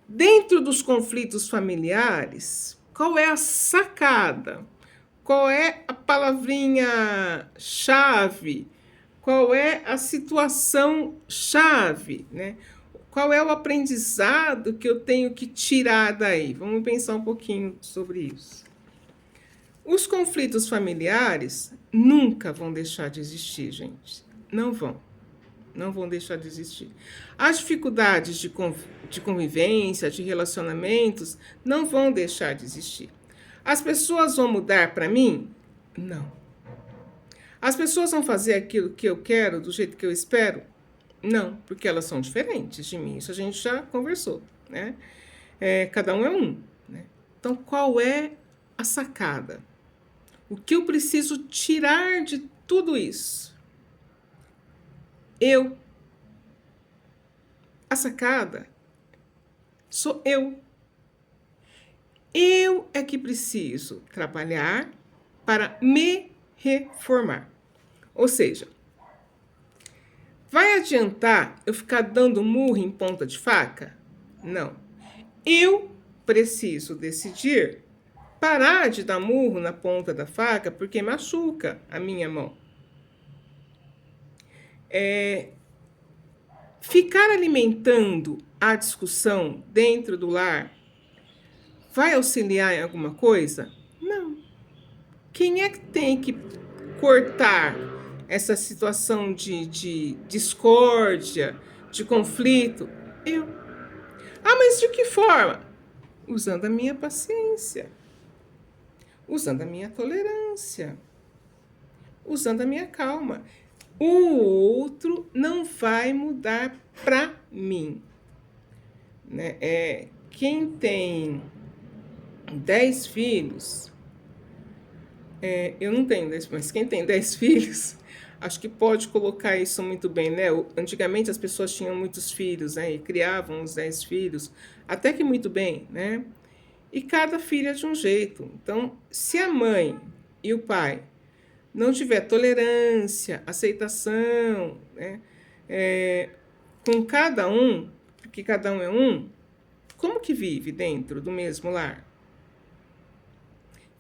[SPEAKER 1] Dentro dos conflitos familiares, qual é a sacada? Qual é a palavrinha-chave? Qual é a situação-chave, né? Qual é o aprendizado que eu tenho que tirar daí? Vamos pensar um pouquinho sobre isso. Os conflitos familiares nunca vão deixar de existir, gente. Não vão deixar de existir. As dificuldades de convivência, de relacionamentos, não vão deixar de existir. As pessoas vão mudar para mim? Não. As pessoas vão fazer aquilo que eu quero, do jeito que eu espero? Não, porque elas são diferentes de mim. Isso a gente já conversou, né? Cada um é um, né? Então, qual é a sacada? O que eu preciso tirar de tudo isso? A sacada sou eu. Eu é que preciso trabalhar para me reformar. Ou seja, Vai adiantar eu ficar dando murro em ponta de faca? Não. Eu preciso decidir parar de dar murro na ponta da faca porque machuca a minha mão. Ficar alimentando a discussão dentro do lar vai auxiliar em alguma coisa? Não. Quem é que tem que cortar essa situação de discórdia, de conflito? Eu. Ah, mas de que forma? Usando a minha paciência, usando a minha tolerância, usando a minha calma. O outro não vai mudar para mim. Né? Quem tem 10 filhos, eu não tenho 10, mas quem tem 10 filhos, acho que pode colocar isso muito bem, né? Antigamente as pessoas tinham muitos filhos, né? E criavam os 10 filhos, até que muito bem, né? E cada filho é de um jeito. Então, se a mãe e o pai não tiver tolerância, aceitação, né? Com cada um, porque cada um é um, como que vive dentro do mesmo lar?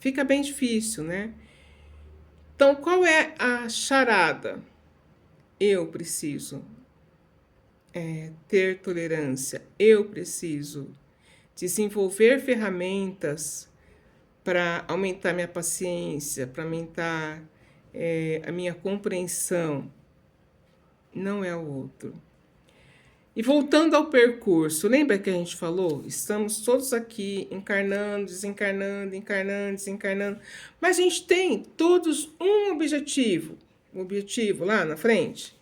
[SPEAKER 1] Fica bem difícil, né? Então, qual é a charada? Eu preciso ter tolerância. Eu preciso desenvolver ferramentas para aumentar minha paciência, para aumentar a minha compreensão. Não é o outro. E voltando ao percurso, lembra que a gente falou? Estamos todos aqui encarnando, desencarnando, encarnando, desencarnando. Mas a gente tem todos um objetivo lá na frente,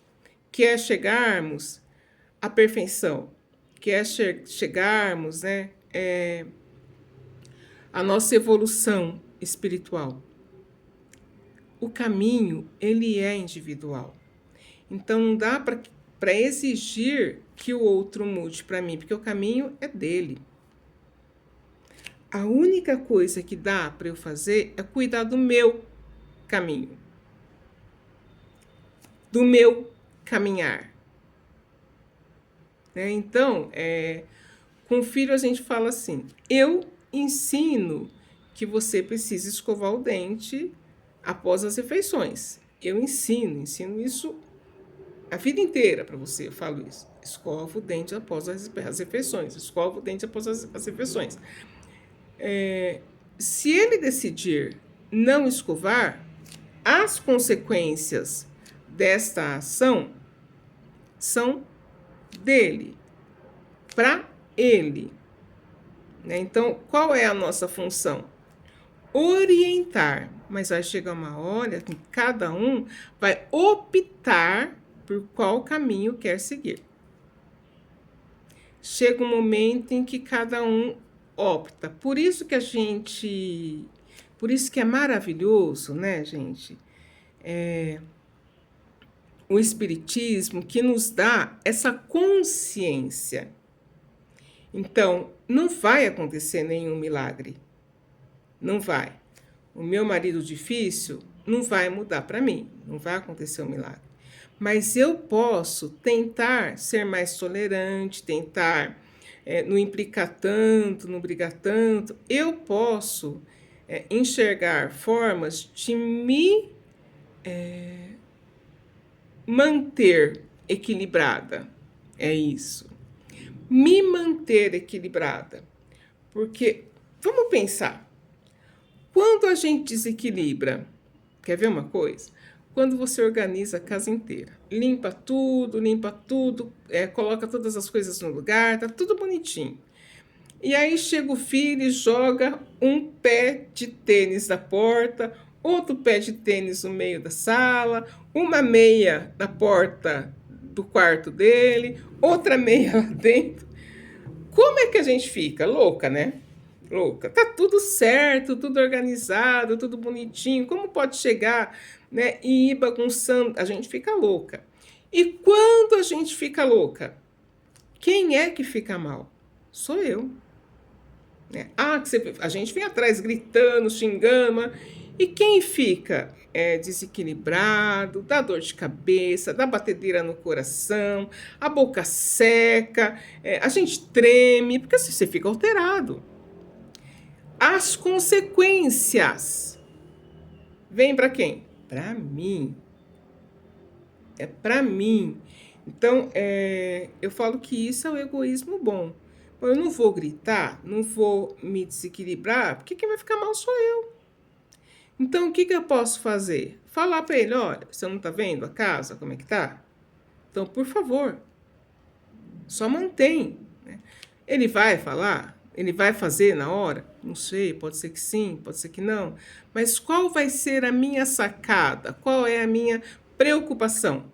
[SPEAKER 1] que é chegarmos à perfeição, que é chegarmos, né, à nossa evolução espiritual. O caminho, ele é individual. Então não dá para exigir que o outro mude para mim, porque o caminho é dele. A única coisa que dá para eu fazer é cuidar do meu caminho, do meu caminhar. Né? Então, com o filho a gente fala assim, eu ensino que você precisa escovar o dente após as refeições. Eu ensino isso a vida inteira para você, eu falo isso. Escova o dente após as refeições. Escova o dente após as refeições. Se ele decidir não escovar, as consequências desta ação são dele, para ele. Né? Então, qual é a nossa função? Orientar. Mas vai chegar uma hora que cada um vai optar por qual caminho quer seguir. Chega um momento em que cada um opta. Por isso que é maravilhoso, né, gente? O Espiritismo que nos dá essa consciência. Então, não vai acontecer nenhum milagre. Não vai. O meu marido difícil não vai mudar para mim. Não vai acontecer um milagre. Mas eu posso tentar ser mais tolerante, tentar não implicar tanto, não brigar tanto. Eu posso enxergar formas de me manter equilibrada. É isso. Me manter equilibrada. Porque, vamos pensar, quando a gente desequilibra, quer ver uma coisa? Quando você organiza a casa inteira, limpa tudo, coloca todas as coisas no lugar, tá tudo bonitinho. E aí chega o filho e joga um pé de tênis na porta, outro pé de tênis no meio da sala, uma meia na porta do quarto dele, outra meia lá dentro. Como é que a gente fica? Louca, né? Louca. Tá tudo certo, tudo organizado, tudo bonitinho. Como pode chegar, né, e ir bagunçando? A gente fica louca. E quando a gente fica louca, quem é que fica mal? Sou eu. Né? A gente vem atrás gritando, xingando. E quem fica desequilibrado, dá dor de cabeça, dá batedeira no coração, a boca seca, a gente treme, porque assim, você fica alterado. As consequências vêm para quem? Para mim. É para mim. Então, eu falo que isso é o egoísmo bom. Eu não vou gritar, não vou me desequilibrar, porque quem vai ficar mal sou eu. Então, o que eu posso fazer? Falar para ele, olha, você não está vendo a casa, como é que tá? Então, por favor, só mantém. Né? Ele vai falar? Ele vai fazer na hora? Não sei, pode ser que sim, pode ser que não. Mas qual vai ser a minha sacada? Qual é a minha preocupação?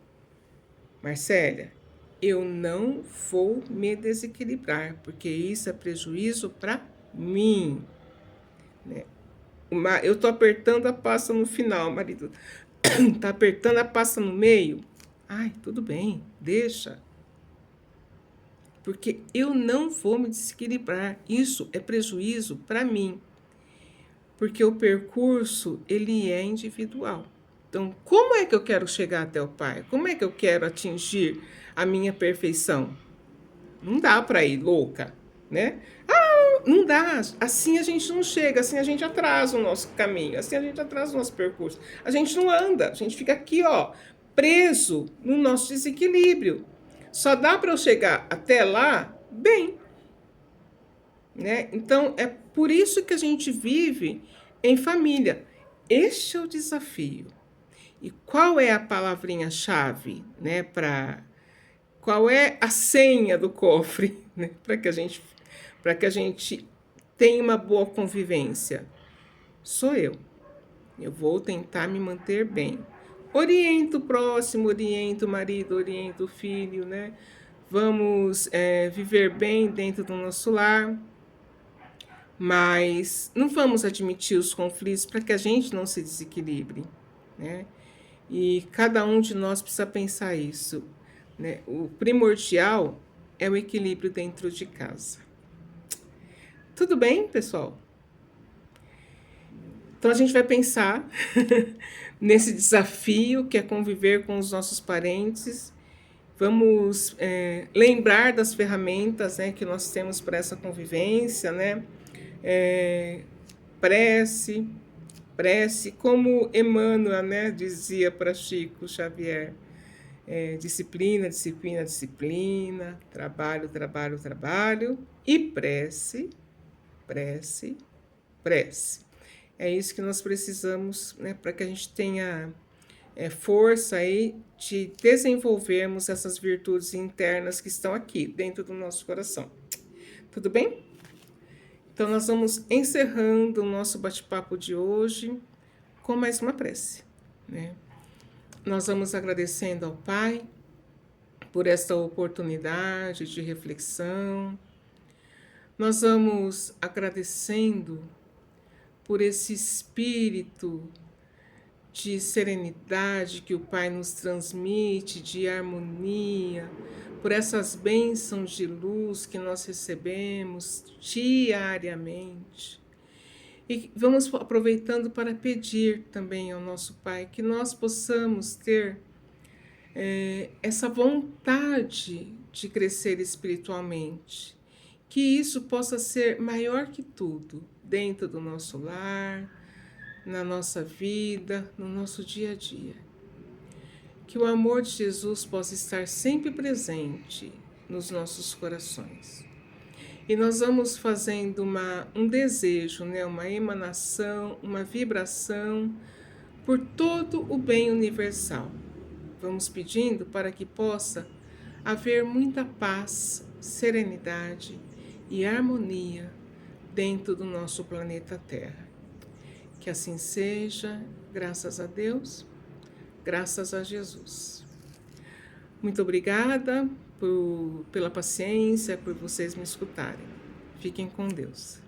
[SPEAKER 1] Marcélia, eu não vou me desequilibrar, porque isso é prejuízo para mim. Né? Eu tô apertando a pasta no final, marido. Tá apertando a pasta no meio? Ai, tudo bem, deixa. Porque eu não vou me desequilibrar. Isso é prejuízo para mim. Porque o percurso, ele é individual. Então, como é que eu quero chegar até o Pai? Como é que eu quero atingir a minha perfeição? Não dá para ir louca, né? Não dá. Assim a gente não chega, assim a gente atrasa o nosso caminho, assim a gente atrasa o nosso percurso. A gente não anda, a gente fica aqui, ó, preso no nosso desequilíbrio. Só dá para eu chegar até lá bem, né? Então é por isso que a gente vive em família. Este é o desafio. E qual é a palavrinha-chave, né, qual é a senha do cofre, né, para que a gente tenha uma boa convivência? Sou eu. Eu vou tentar me manter bem. Oriento o próximo, oriento o marido, oriento o filho, né? Vamos viver bem dentro do nosso lar, mas não vamos admitir os conflitos para que a gente não se desequilibre, né? E cada um de nós precisa pensar isso, né? O primordial é o equilíbrio dentro de casa. Tudo bem, pessoal? Então a gente vai pensar nesse desafio que é conviver com os nossos parentes. Vamos lembrar das ferramentas, né, que nós temos para essa convivência, né? Prece, como Emmanuel, né, dizia para Chico Xavier, disciplina, disciplina, disciplina, trabalho, trabalho, trabalho e prece, prece, prece. É isso que nós precisamos, né, para que a gente tenha força aí de desenvolvermos essas virtudes internas que estão aqui dentro do nosso coração. Tudo bem? Então, nós vamos encerrando o nosso bate-papo de hoje com mais uma prece, né? Nós vamos agradecendo ao Pai por esta oportunidade de reflexão. Nós vamos agradecendo por esse espírito de serenidade que o Pai nos transmite, de harmonia, por essas bênçãos de luz que nós recebemos diariamente. E vamos aproveitando para pedir também ao nosso Pai que nós possamos ter essa vontade de crescer espiritualmente, que isso possa ser maior que tudo dentro do nosso lar, na nossa vida, no nosso dia a dia. Que o amor de Jesus possa estar sempre presente nos nossos corações. E nós vamos fazendo um desejo, né, uma emanação, uma vibração por todo o bem universal. Vamos pedindo para que possa haver muita paz, serenidade e harmonia dentro do nosso planeta Terra. Que assim seja, graças a Deus, graças a Jesus. Muito obrigada pela paciência, por vocês me escutarem. Fiquem com Deus.